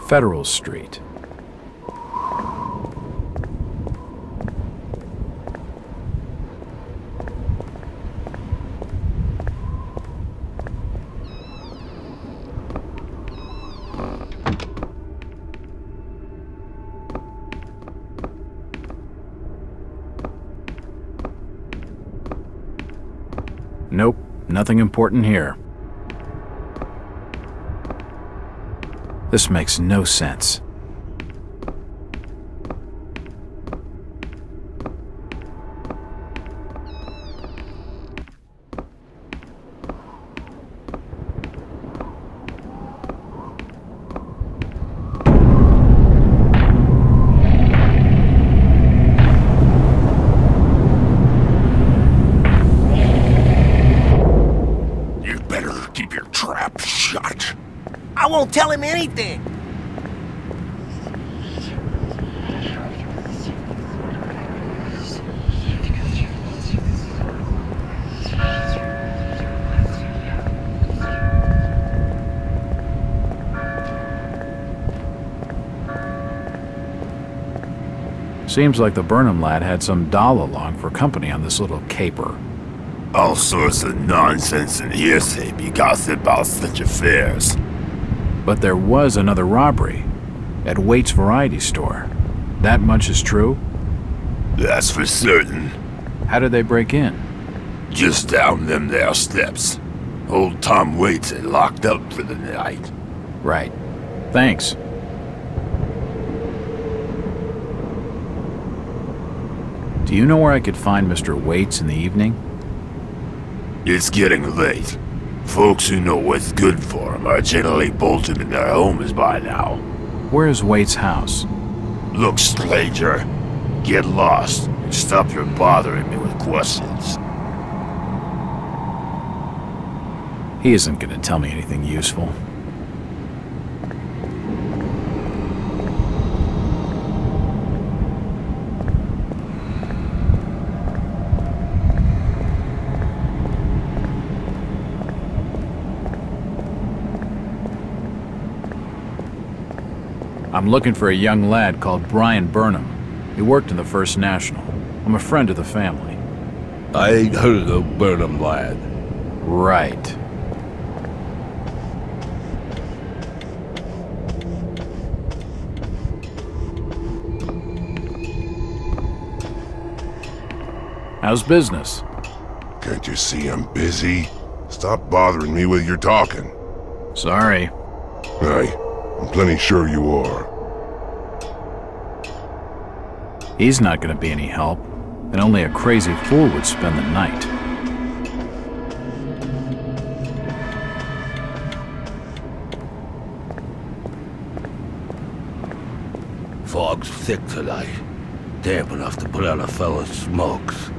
Federal Street. Nope, nothing important here. This makes no sense. I won't tell him anything. Seems like the Burnham lad had some doll along for company on this little caper. All sorts of nonsense and hearsay be gossiped about such affairs. But there was another robbery at Waite's Variety Store. That much is true? That's for certain. How did they break in? Just down them there steps. Old Tom Waits had locked up for the night. Right. Thanks. Do you know where I could find Mr. Waits in the evening? It's getting late. Folks who know what's good for them are generally bolted in their homes by now. Where's Waite's house? Look, stranger. Get lost and stop your bothering me with questions. He isn't gonna tell me anything useful. I'm looking for a young lad called Brian Burnham. He worked in the First National. I'm a friend of the family. I ain't heard of no Burnham lad. Right. How's business? Can't you see I'm busy? Stop bothering me with your talking. Sorry. Aye, I'm plenty sure you are. He's not gonna be any help, and only a crazy fool would spend the night. Fog's thick tonight. Damp enough to put out a fella's smokes.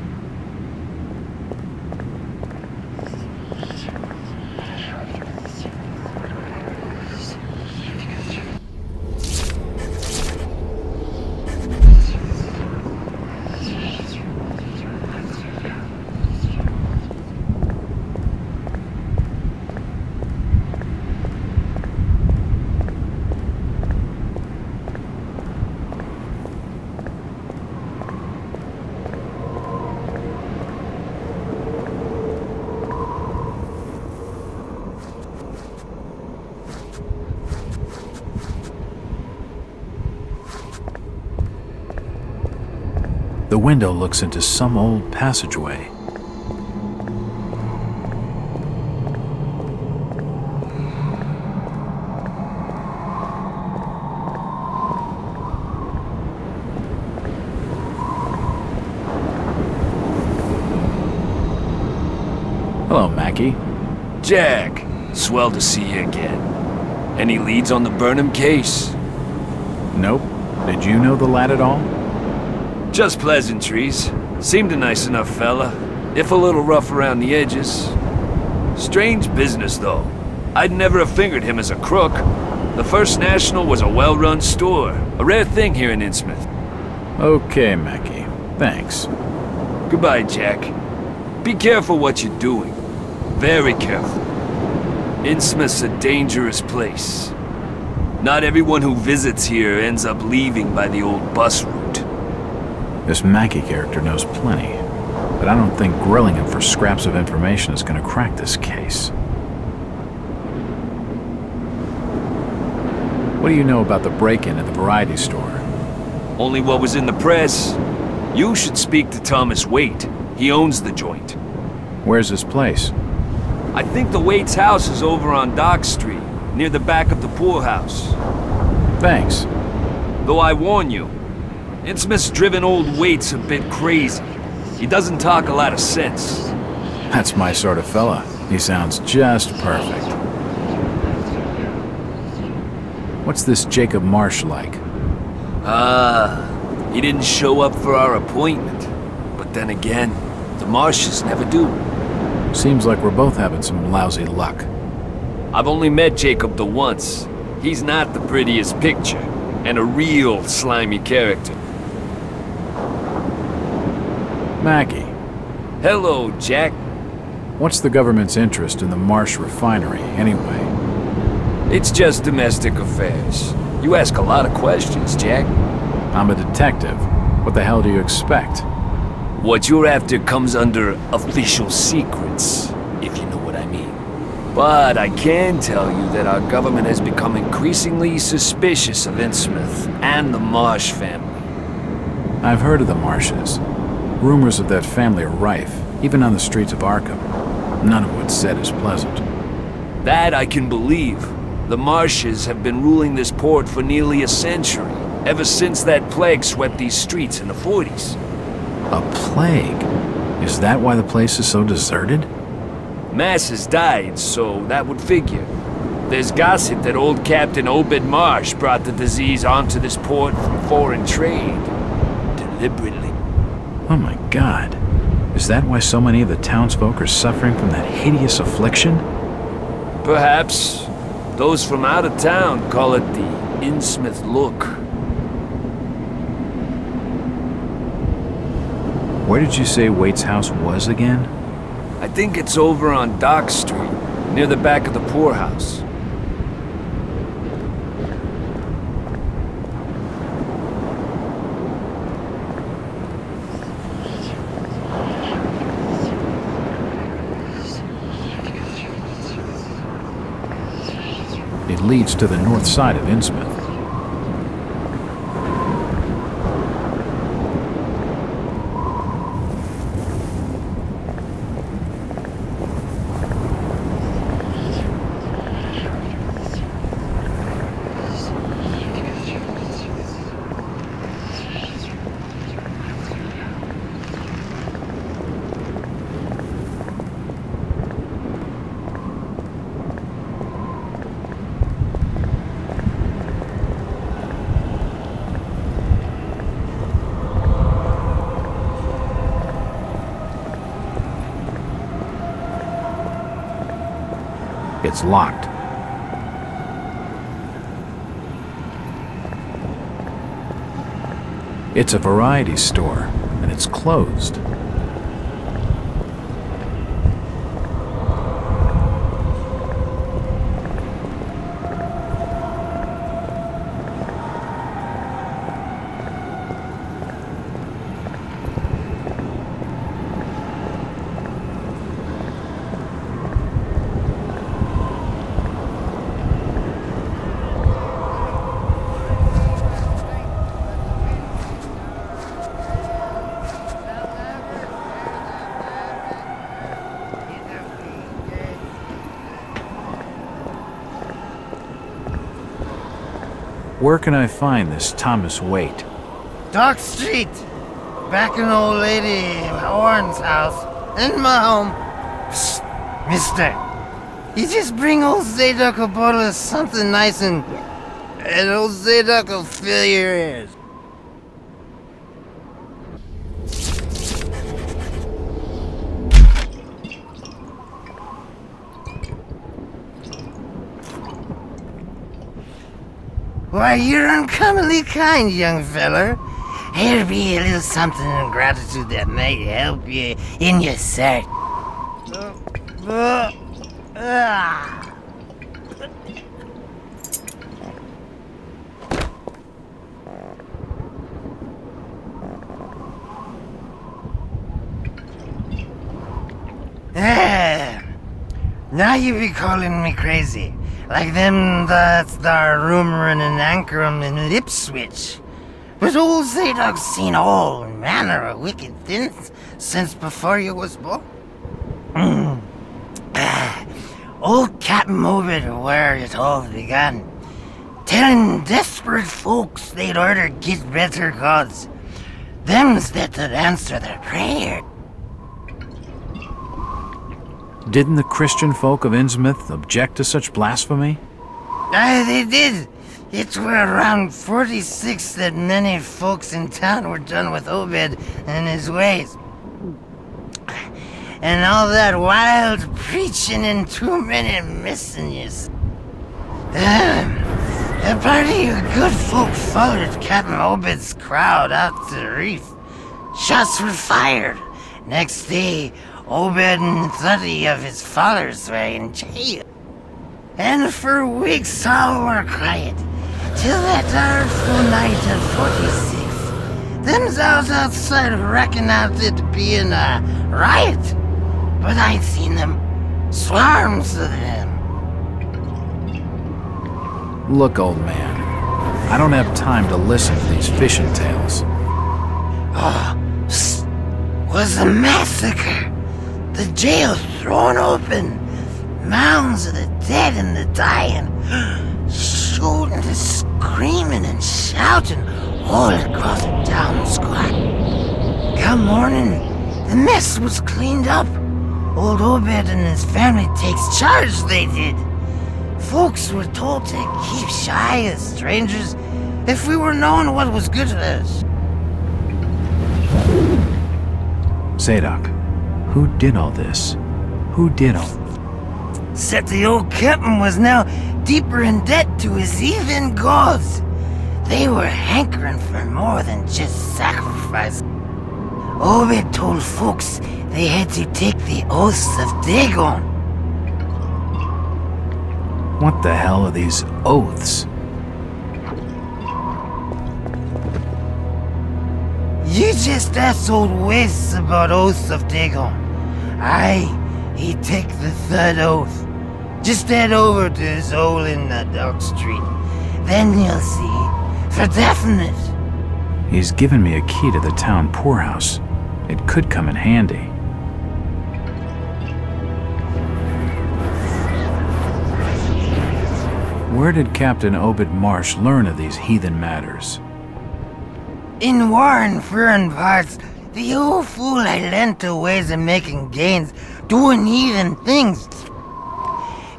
The window looks into some old passageway. Hello, Mackie. Jack, swell to see you again. Any leads on the Burnham case? Nope. Did you know the lad at all? Just pleasantries. Seemed a nice enough fella, if a little rough around the edges. Strange business, though. I'd never have fingered him as a crook. The First National was a well-run store, a rare thing here in Innsmouth. Okay, Mackie. Thanks. Goodbye, Jack. Be careful what you're doing. Very careful. Innsmouth's a dangerous place. Not everyone who visits here ends up leaving by the old bus route. This Mackey character knows plenty, but I don't think grilling him for scraps of information is going to crack this case. What do you know about the break-in at the variety store? Only what was in the press. You should speak to Thomas Waite. He owns the joint. Where's this place? I think the Waite's house is over on Dock Street, near the back of the poorhouse. Thanks. Though I warn you, Innsmouth-driven old Waite's a bit crazy. He doesn't talk a lot of sense. That's my sort of fella. He sounds just perfect. What's this Jacob Marsh like? He didn't show up for our appointment. But then again, the Marshes never do. Seems like we're both having some lousy luck. I've only met Jacob the once. He's not the prettiest picture, and a real slimy character. Mackey. Hello, Jack. What's the government's interest in the Marsh refinery, anyway? It's just domestic affairs. You ask a lot of questions, Jack. I'm a detective. What the hell do you expect? What you're after comes under official secrets, if you know what I mean. But I can tell you that our government has become increasingly suspicious of Innsmouth and the Marsh family. I've heard of the Marshes. Rumors of that family are rife, even on the streets of Arkham. None of what's said is pleasant. That I can believe. The Marshes have been ruling this port for nearly a century, ever since that plague swept these streets in the 40s. A plague? Is that why the place is so deserted? Masses died, so that would figure. There's gossip that old Captain Obed Marsh brought the disease onto this port from foreign trade. Deliberately. Oh my God. Is that why so many of the townsfolk are suffering from that hideous affliction? Perhaps. Those from out of town call it the Innsmouth look. Where did you say Waite's house was again? I think it's over on Dock Street, near the back of the poorhouse. It leads to the north side of Innsmouth. It's locked. It's a variety store, and it's closed. Where can I find this Thomas Waite? Dock Street. Back in old lady Horn's house. In my home. Psst, mister. You just bring old Zadok a bottle of something nice and old Zadok will fill your ears. Why, you're uncommonly kind, young feller. Here be a little something in gratitude that may help you in your search. Now you be calling me crazy. Like them that's there rumoring and anchoring in Ipswich. But old Zadok's seen all manner of wicked things since before you was born. Old Captain Obed where it all began, telling desperate folks they'd order get better gods, them's that'd answer their prayer. Didn't the Christian folk of Innsmouth object to such blasphemy? Aye, they did. It were around 46 that many folks in town were done with Obed and his ways. And all that wild preaching and too many messengers. A party of good folk followed Captain Obed's crowd out to the reef. Shots were fired. Next day, Obed and 30 of his followers were in jail. And for weeks all were quiet, till that dark night of 46. Them's out outside reckoned out it being a riot. But I'd seen them, swarms of them. Look, old man, I don't have time to listen to these fishing tales. Was a massacre. The jail thrown open. Mounds of the dead and the dying. Shooting and screaming and shouting all across the town square. Come morning, the mess was cleaned up. Old Obed and his family takes charge, they did. Folks were told to keep shy as strangers if we were knowing what was good for us. Zadok, who did all this? Who did all? Said the old captain was now deeper in debt to his heathen gods. They were hankering for more than just sacrifice. Obed told folks they had to take the oaths of Dagon. What the hell are these oaths? You just asked old Wes about oaths of Dagon. Aye, he'd take the third oath. Just head over to his hole in the Dark Street. Then you'll see, for definite. He's given me a key to the town poorhouse. It could come in handy. Where did Captain Obed Marsh learn of these heathen matters? In warring foreign parts, the old fool I learned to ways of making gains, doing heathen things.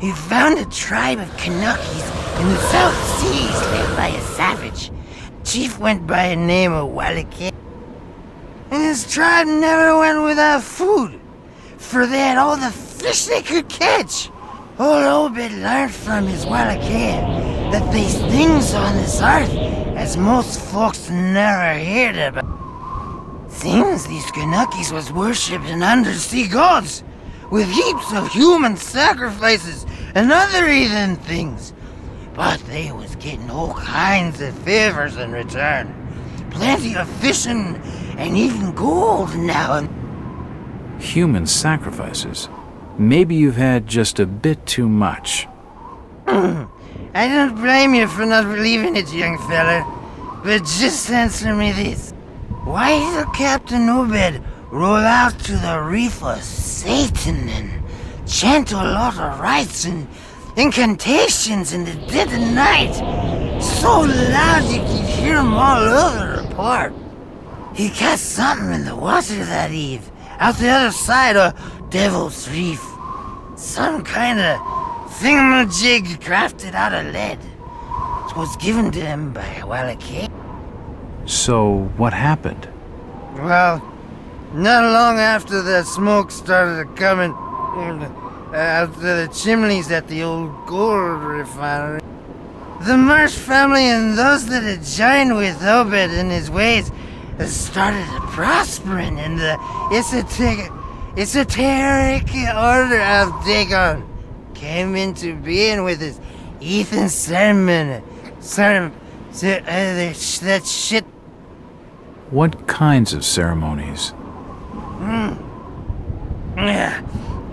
He found a tribe of Kanakis in the South Seas led by a savage. Chief went by a name of Walikay. And his tribe never went without food, for they had all the fish they could catch. Old Obed learned from his Walikay that there's things on this earth as most folks never heard about. Seems these Kanakis was worshipping undersea gods, with heaps of human sacrifices and other heathen things. But they was getting all kinds of favors in return. Plenty of fishing and even gold now and... Human sacrifices? Maybe you've had just a bit too much. I don't blame you for not believing it, young fella. But just answer me this. Why did Captain Obed roll out to the reef of Satan and chant a lot of rites and incantations in the dead of night? So loud you could hear them all over the port. He cast something in the water that eve, out the other side of Devil's Reef. Some kind of thingamajig crafted out of lead. It was given to him by Walikay. So, what happened? Well, not long after the smoke started coming out of the chimneys at the old gold refinery, the Marsh family and those that had joined with Obed in his ways started prospering in the esoteric order of Dagon. Came into being with his heathen sermon. That shit. What kinds of ceremonies?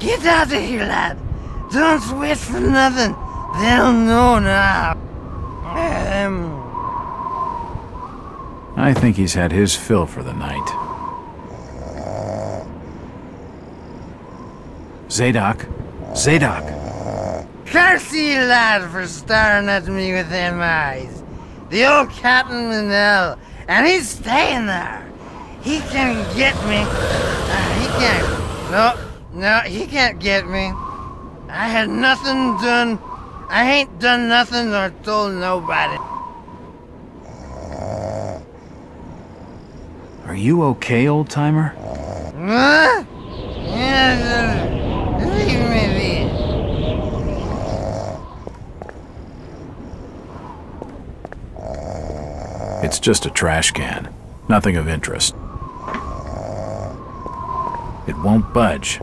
Get out of here, lad. Don't wait for nothing. They'll know now. I think he's had his fill for the night. Zadok. Zadok. Curse you, lad, for staring at me with them eyes. The old Captain Manel, and he's staying there. He can get me. He can't. No, he can't get me. I had nothing done. I ain't done nothing or told nobody. Are you okay, old-timer? Huh? Yeah, leave me be. It's just a trash can. Nothing of interest. It won't budge.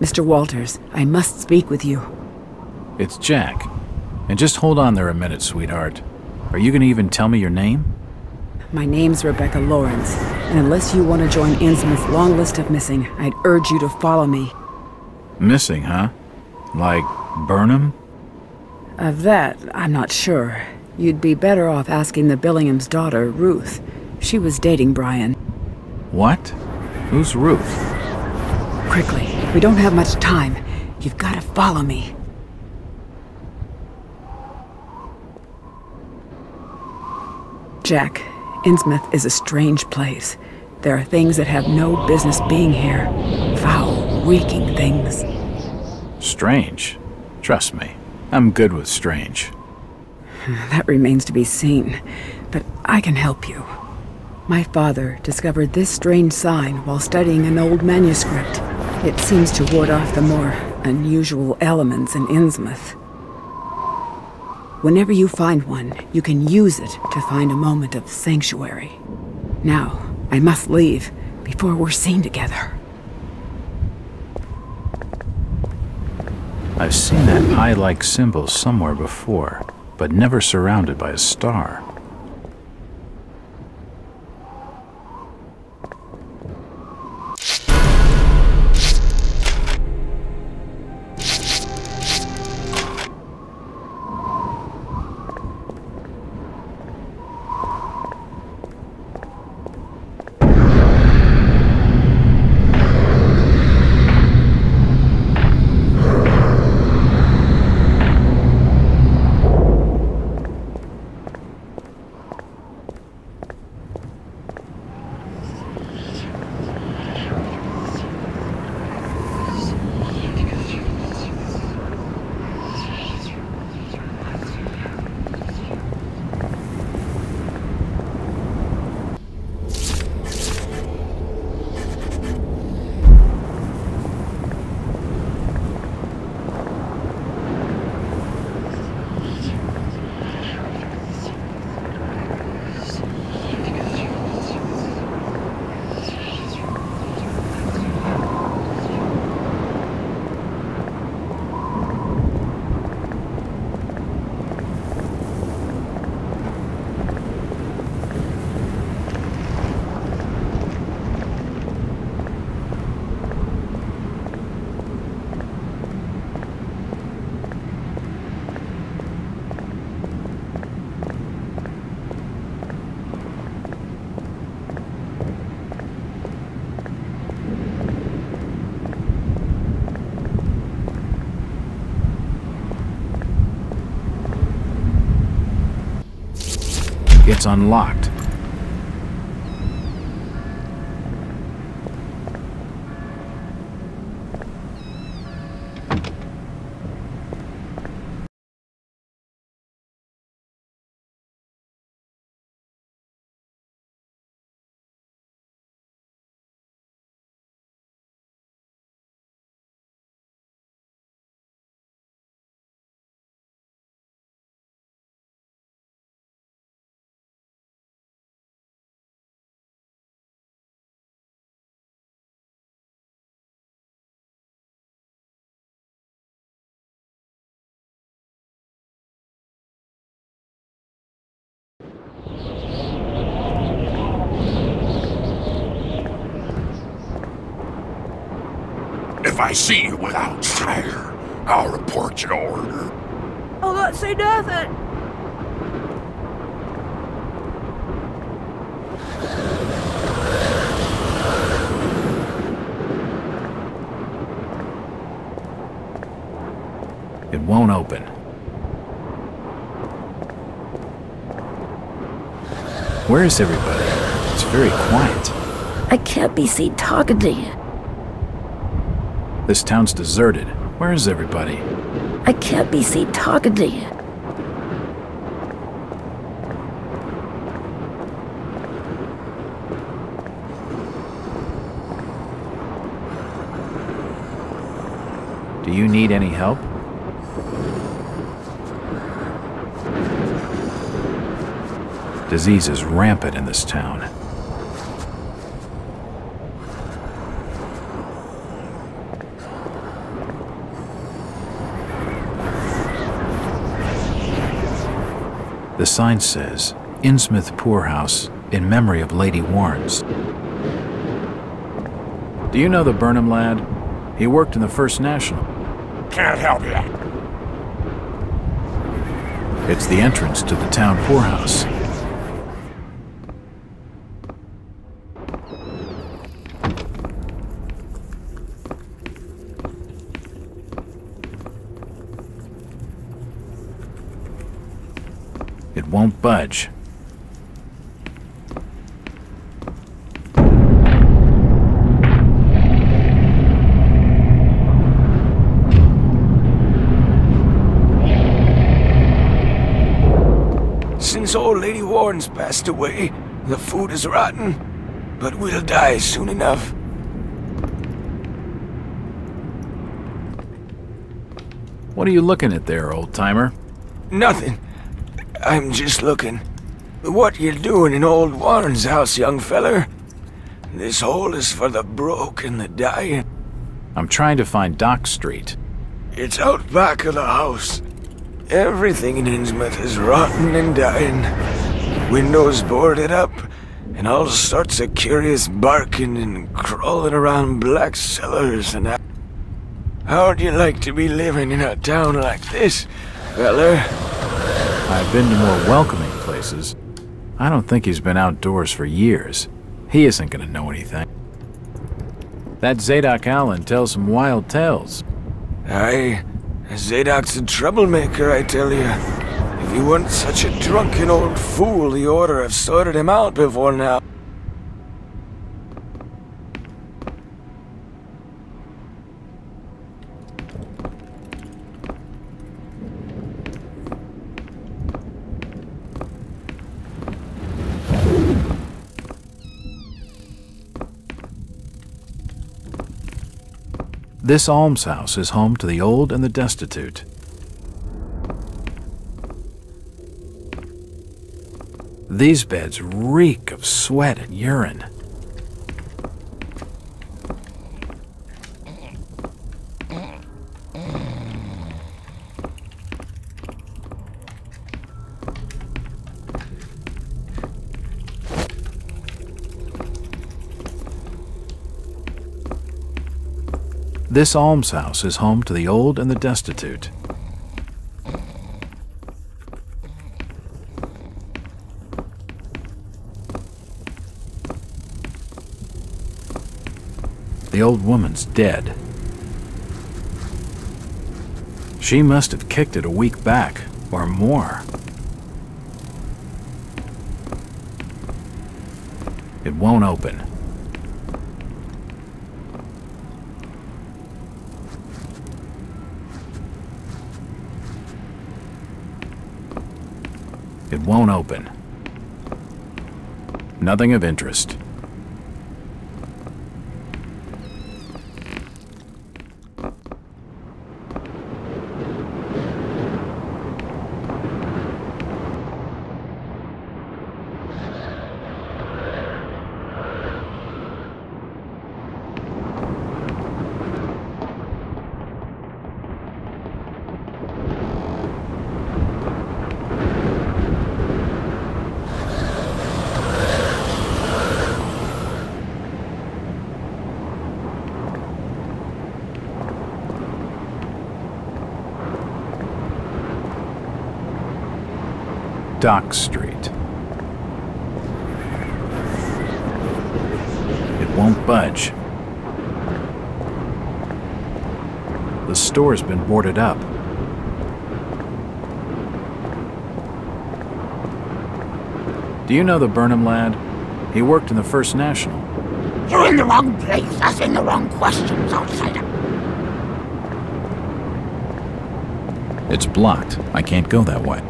Mr. Walters, I must speak with you. It's Jack. And just hold on there a minute, sweetheart. Are you gonna even tell me your name? My name's Rebecca Lawrence, and unless you want to join Innsmouth's long list of missing, I'd urge you to follow me. Missing, huh? Like Burnham? Of that, I'm not sure. You'd be better off asking the Billingham's daughter, Ruth. She was dating Brian. What? Who's Ruth? Quickly, we don't have much time. You've got to follow me. Jack, Innsmouth is a strange place. There are things that have no business being here. Foul, reeking things. Strange. Trust me, I'm good with strange. That remains to be seen, but I can help you. My father discovered this strange sign while studying an old manuscript. It seems to ward off the more unusual elements in Innsmouth. Whenever you find one, you can use it to find a moment of sanctuary. Now, I must leave before we're seen together. I've seen that eye-like symbol somewhere before, but never surrounded by a star. It's unlocked. If I see you with outsider, I'll report you to order. I'll not say nothing. It won't open. Where is everybody? It's very quiet. I can't be seen talking to you. This town's deserted. Where is everybody? I can't be seen talking to you. Do you need any help? Disease is rampant in this town. The sign says, Innsmouth Poorhouse, in memory of Lady Warnes. Do you know the Burnham lad? He worked in the First National. Can't help you. It's the entrance to the town poorhouse. It won't budge. Since old Lady Warren's passed away, the food is rotten, but we'll die soon enough. What are you looking at there, old-timer? Nothing. I'm just looking. What you doing in old Warren's house, young feller? This hole is for the broke and the dying. I'm trying to find Dock Street. It's out back of the house. Everything in Innsmouth is rotten and dying. Windows boarded up, and all sorts of curious barking and crawling around black cellars and that. How'd you like to be living in a town like this, feller? I've been to more welcoming places. I don't think he's been outdoors for years. He isn't gonna know anything. That Zadok Allen tells some wild tales. Aye, Zadok's a troublemaker, I tell you. If he weren't such a drunken old fool, he ought to have sorted him out before now. This almshouse is home to the old and the destitute. These beds reek of sweat and urine. This almshouse is home to the old and the destitute. The old woman's dead. She must have kicked it a week back, or more. It won't open. It won't open. Nothing of interest. Dock Street. It won't budge. The store's been boarded up. Do you know the Burnham lad? He worked in the First National. You're in the wrong place, asking the wrong questions, outsider. It's blocked. I can't go that way.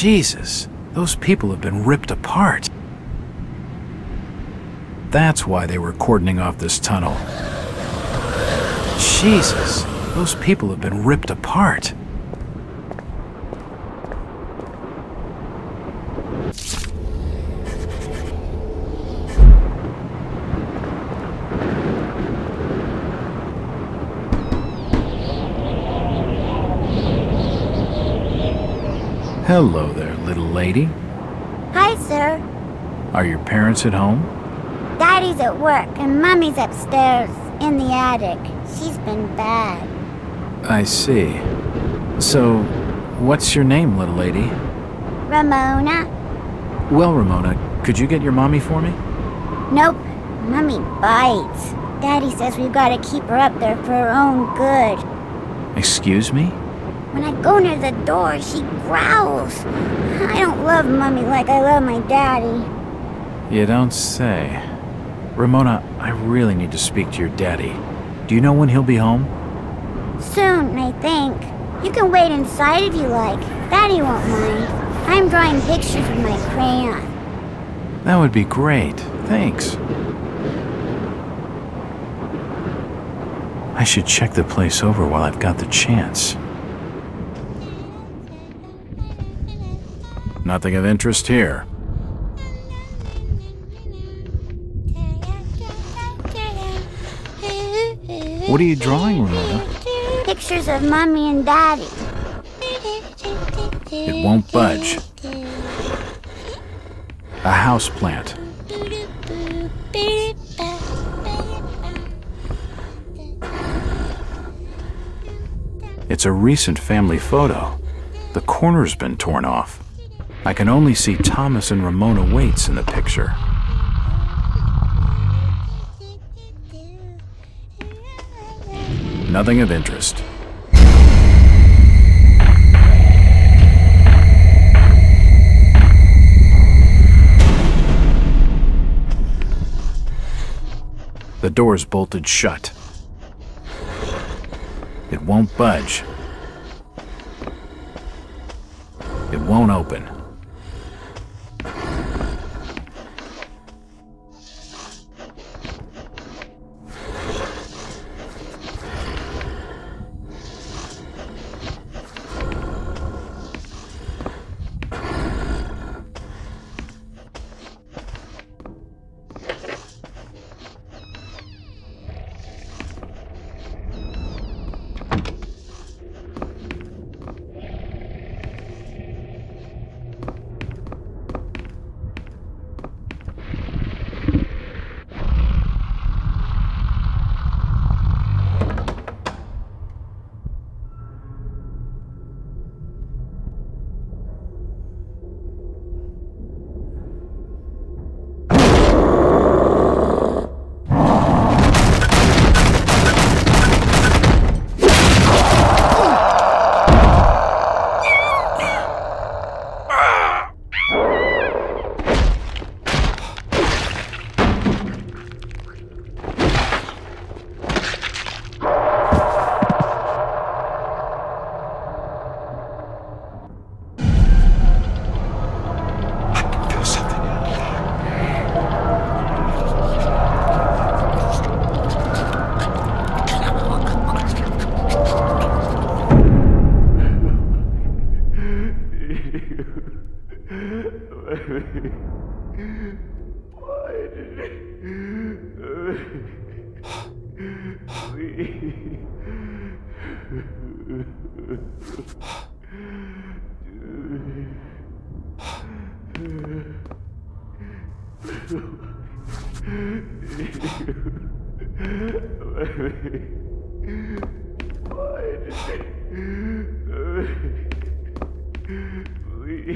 Jesus, those people have been ripped apart. That's why they were cordoning off this tunnel. Jesus, those people have been ripped apart. Hello there, little lady. Hi, sir. Are your parents at home? Daddy's at work and Mummy's upstairs in the attic. She's been bad. I see. So, what's your name, little lady? Ramona? Well, Ramona, could you get your mommy for me? Nope. Mummy bites. Daddy says we've got to keep her up there for her own good. Excuse me? When I go near the door, she growls. I don't love Mummy like I love my daddy. You don't say. Ramona, I really need to speak to your daddy. Do you know when he'll be home? Soon, I think. You can wait inside if you like. Daddy won't mind. I'm drawing pictures with my crayon. That would be great. Thanks. I should check the place over while I've got the chance. Nothing of interest here. What are you drawing, Ramona? Pictures of Mummy and Daddy. It won't budge. A houseplant. It's a recent family photo. The corner's been torn off. I can only see Thomas and Ramona Waits in the picture. Nothing of interest. The door's bolted shut. It won't budge. It won't open.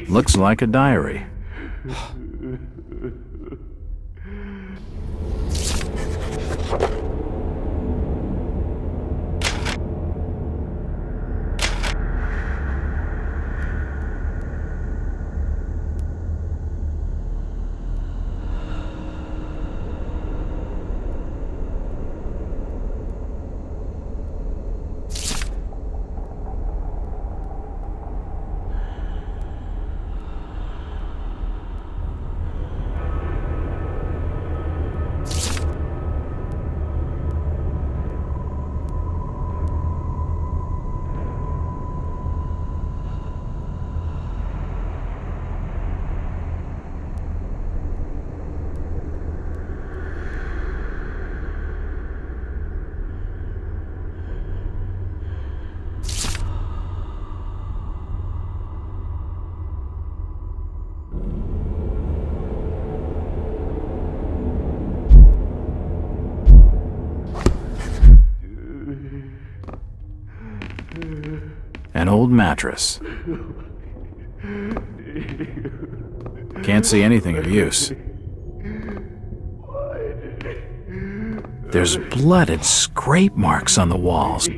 Looks like a diary. An old mattress. Can't see anything of use. There's blood and scrape marks on the walls.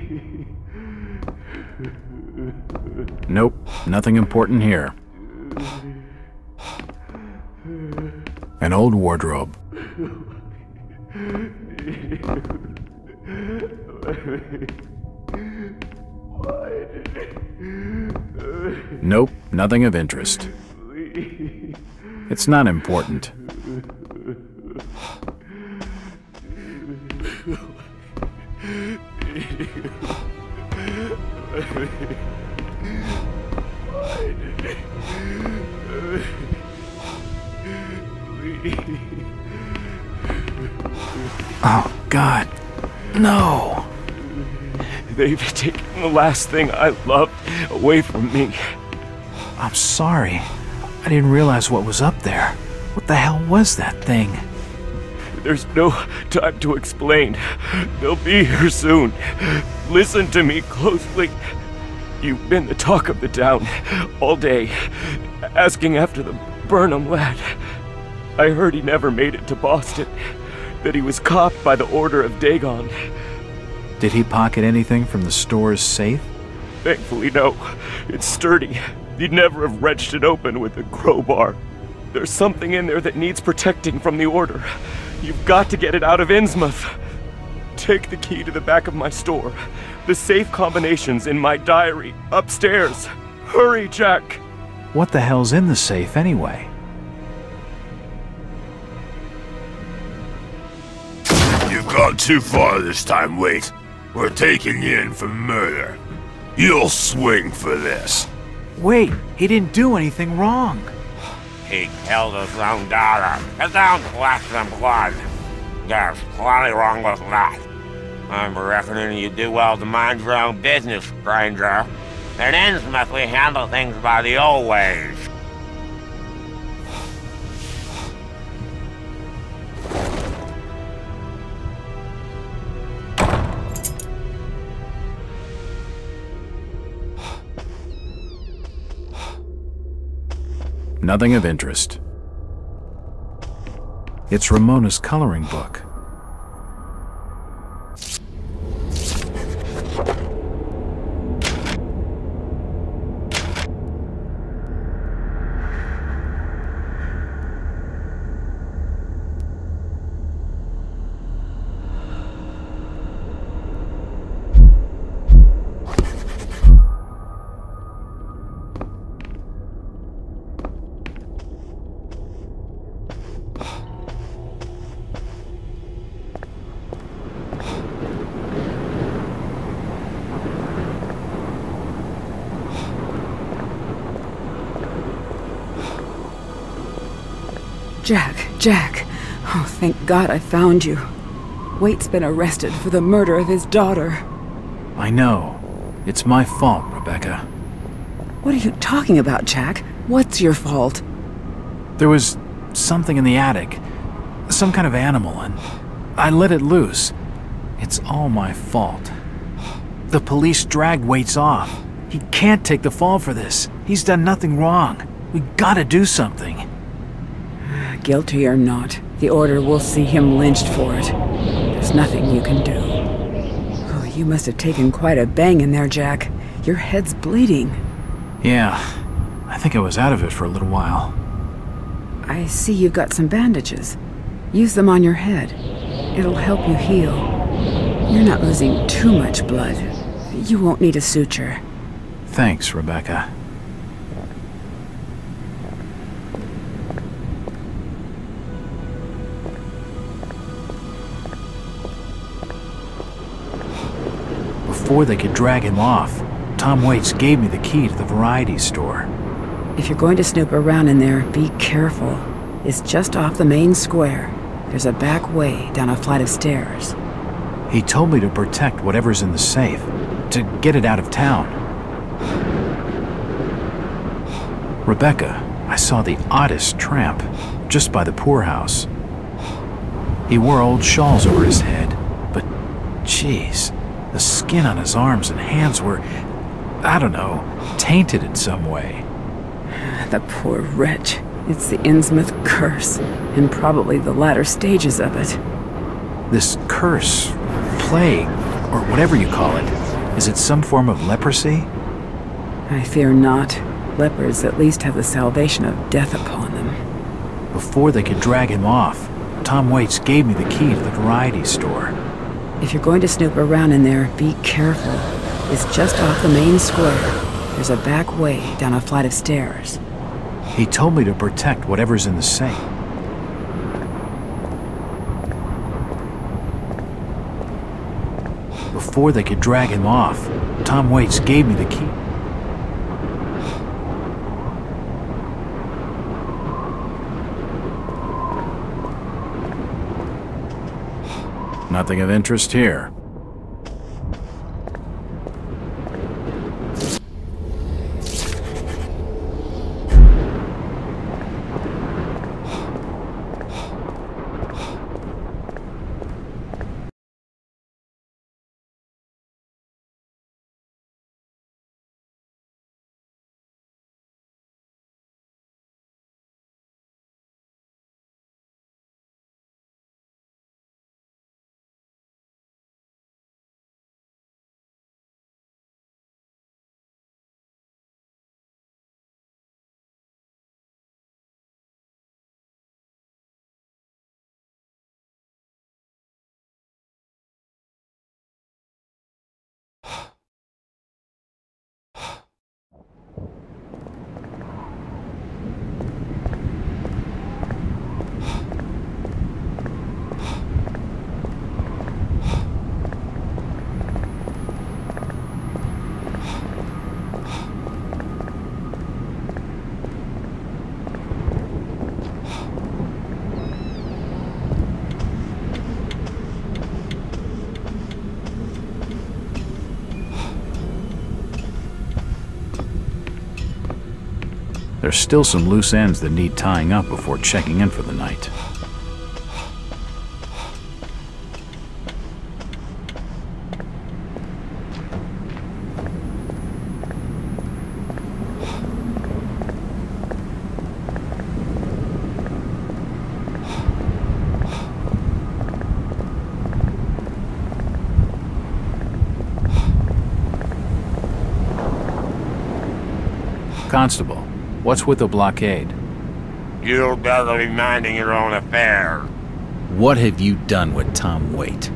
Nope, nothing important here. An old wardrobe. Nope, nothing of interest. It's not important. Oh, God. No. They've taken the last thing I loved away from me. I'm sorry. I didn't realize what was up there. What the hell was that thing? There's no time to explain. They'll be here soon. Listen to me closely. You've been the talk of the town all day, asking after the Burnham lad. I heard he never made it to Boston, that he was copped by the order of Dagon. Did he pocket anything from the store's safe? Thankfully, no. It's sturdy. He'd never have wrenched it open with a crowbar. There's something in there that needs protecting from the order. You've got to get it out of Innsmouth. Take the key to the back of my store. The safe combination's in my diary, upstairs. Hurry, Jack! What the hell's in the safe anyway? You've gone too far this time, Wait. We're taking you in for murder. You'll swing for this. Wait, he didn't do anything wrong. He killed his own daughter. His own flesh and blood. There's plenty wrong with that. I'm reckoning you do well to mind your own business, stranger. In Innsmouth, we handle things by the old ways. Nothing of interest. It's Ramona's coloring book. Jack. Oh, thank God I found you. Waite's been arrested for the murder of his daughter. I know. It's my fault, Rebecca. What are you talking about, Jack? What's your fault? There was something in the attic. some kind of animal, and I let it loose. It's all my fault. The police dragged Waits off. He can't take the fall for this. He's done nothing wrong. We gotta do something. Guilty or not, the Order will see him lynched for it. There's nothing you can do. Oh, you must have taken quite a bang in there, Jack. Your head's bleeding. Yeah, I think I was out of it for a little while. I see you've got some bandages. Use them on your head. It'll help you heal. You're not losing too much blood. You won't need a suture. Thanks, Rebecca. Before they could drag him off, Tom Waits gave me the key to the variety store. If you're going to snoop around in there, be careful. It's just off the main square. There's a back way down a flight of stairs. He told me to protect whatever's in the safe, to get it out of town. Rebecca, I saw the oddest tramp, just by the poorhouse. He wore old shawls over his head, but, jeez, the skin on his arms and hands were, I don't know, tainted in some way. The poor wretch. It's the Innsmouth curse, and probably the latter stages of it. This curse, plague, or whatever you call it, is it some form of leprosy? I fear not. Lepers at least have the salvation of death upon them. Before they could drag him off, Tom Waits gave me the key to the variety store. If you're going to snoop around in there, be careful. It's just off the main square. There's a back way down a flight of stairs. He told me to protect whatever's in the safe. Before they could drag him off, Tom Waits gave me the key. Nothing of interest here. There's still some loose ends that need tying up before checking in for the night. Constable, what's with the blockade? You'd better be minding your own affairs. What have you done with Tom Waite?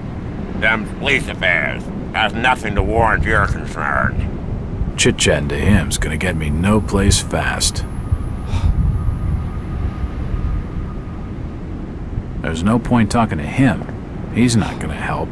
Them police affairs has nothing to warrant your concern. Chit-chatting to him's gonna get me no place fast. There's no point talking to him. He's not gonna help.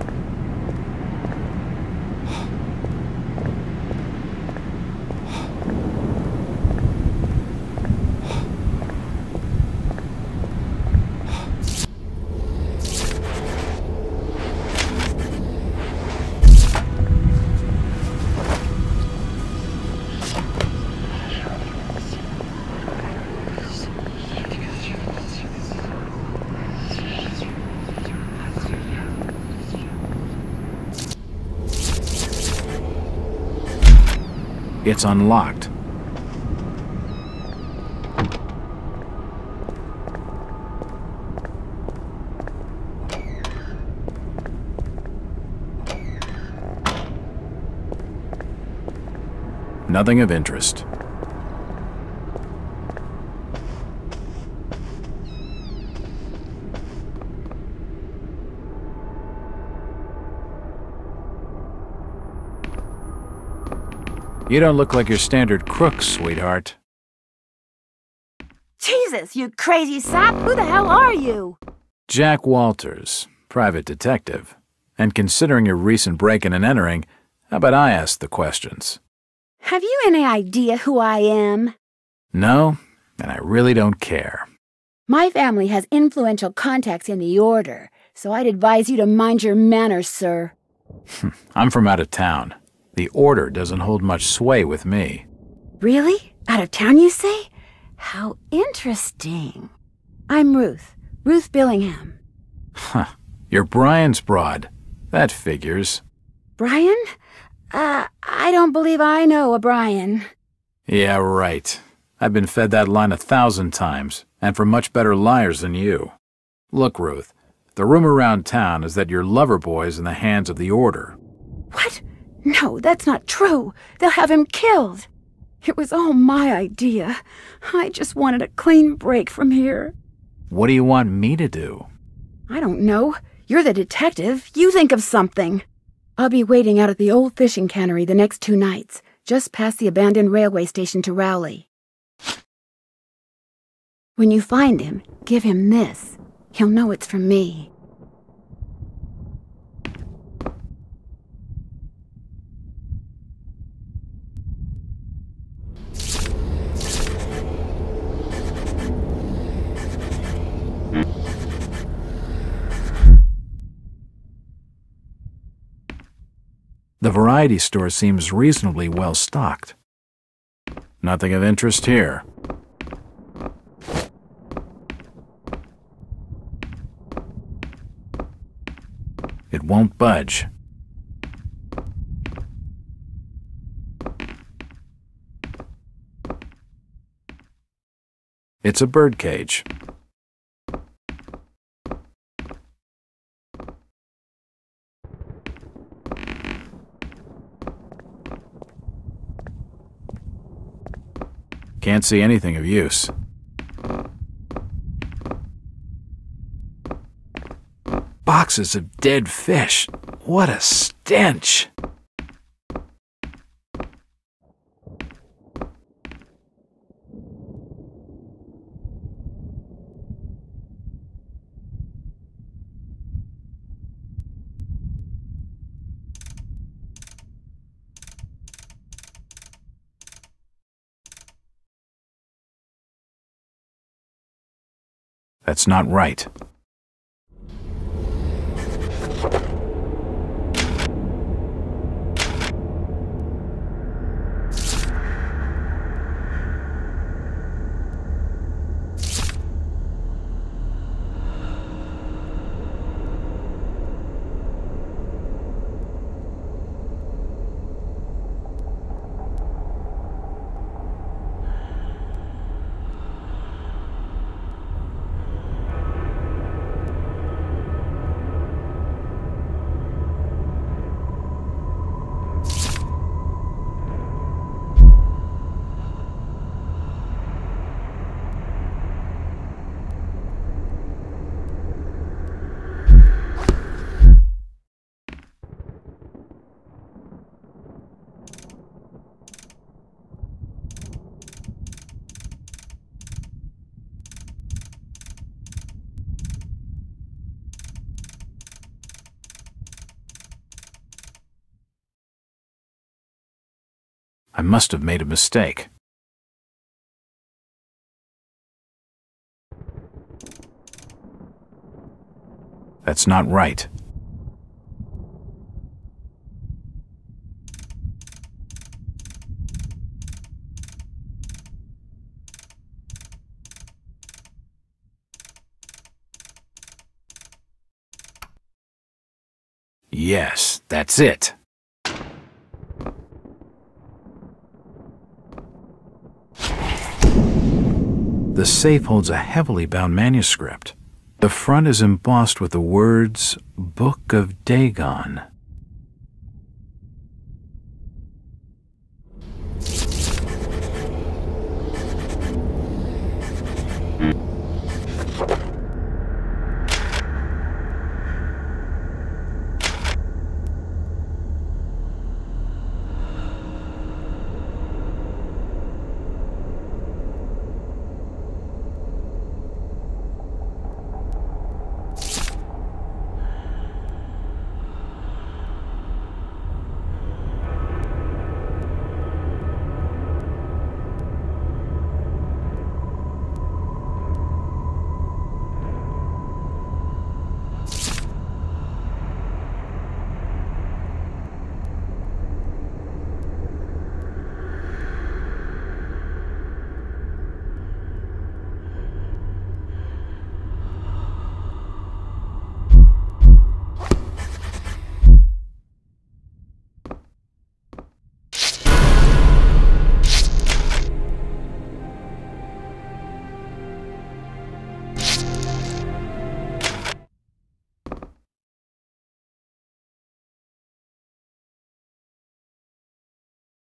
It's unlocked. Nothing of interest. You don't look like your standard crook, sweetheart. Jesus, you crazy sap! Who the hell are you? Jack Walters, private detective. And considering your recent break-in and entering, how about I ask the questions? Have you any idea who I am? No, and I really don't care. My family has influential contacts in the Order, so I'd advise you to mind your manners, sir. I'm from out of town. The Order doesn't hold much sway with me. Really? Out of town, you say? How interesting. I'm Ruth. Ruth Billingham. Huh. You're Brian's broad. That figures. Brian? I don't believe I know a Brian. Yeah, right. I've been fed that line 1,000 times, and from much better liars than you. Look, Ruth, the rumor around town is that your lover boy's in the hands of the Order. What? No, that's not true. They'll have him killed. It was all my idea. I just wanted a clean break from here. What do you want me to do? I don't know. You're the detective. You think of something. I'll be waiting out at the old fishing cannery the next 2 nights, just past the abandoned railway station to Rowley. When you find him, give him this. He'll know it's from me. The variety store seems reasonably well stocked. Nothing of interest here. It won't budge. It's a birdcage. Can't see anything of use. Boxes of dead fish. What a stench! That's not right. I must have made a mistake. That's not right. Yes, that's it. The safe holds a heavily bound manuscript. The front is embossed with the words, Book of Dagon.